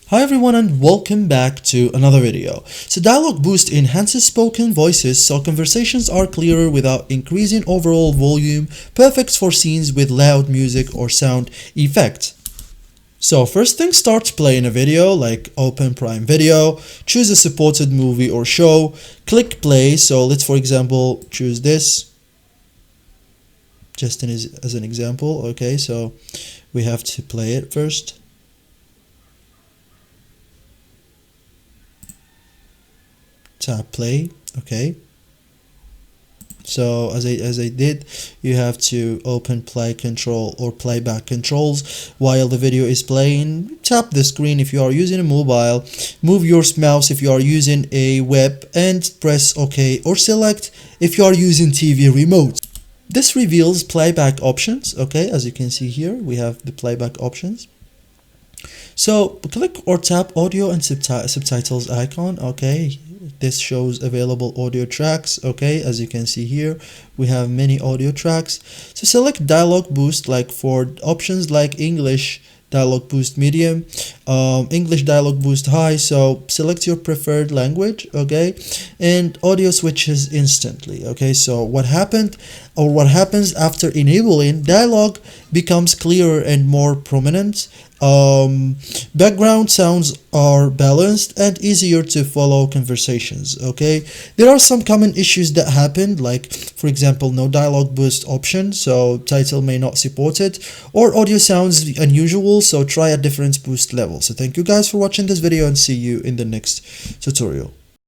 Hi everyone and welcome back to another video. So Dialog Boost enhances spoken voices so conversations are clearer without increasing overall volume, perfect for scenes with loud music or sound effects. So first thing, start playing a video, like open Prime Video, choose a supported movie or show, click play. So let's for example choose this just as an example. Okay, so we have to play it first. Tap play. Okay, so as I did, you have to open play control or playback controls while the video is playing. Tap the screen if you are using a mobile, move your mouse if you are using a web, and press OK or select if you are using TV remote. This reveals playback options. Okay, as you can see here, we have the playback options. So click or tap audio and subtitles icon. Okay, this shows available audio tracks. Okay, as you can see here, we have many audio tracks. So select Dialog Boost, like for options like English Dialog Boost medium, English Dialog Boost high. So select your preferred language. Okay, and audio switches instantly. Okay, so what happens after enabling dialogue becomes clearer and more prominent. Background sounds are balanced and easier to follow conversations. Okay, there are some common issues that happen, like for example no dialog boost option, so title may not support it, or audio sounds unusual, so try a different boost level. So thank you guys for watching this video and see you in the next tutorial.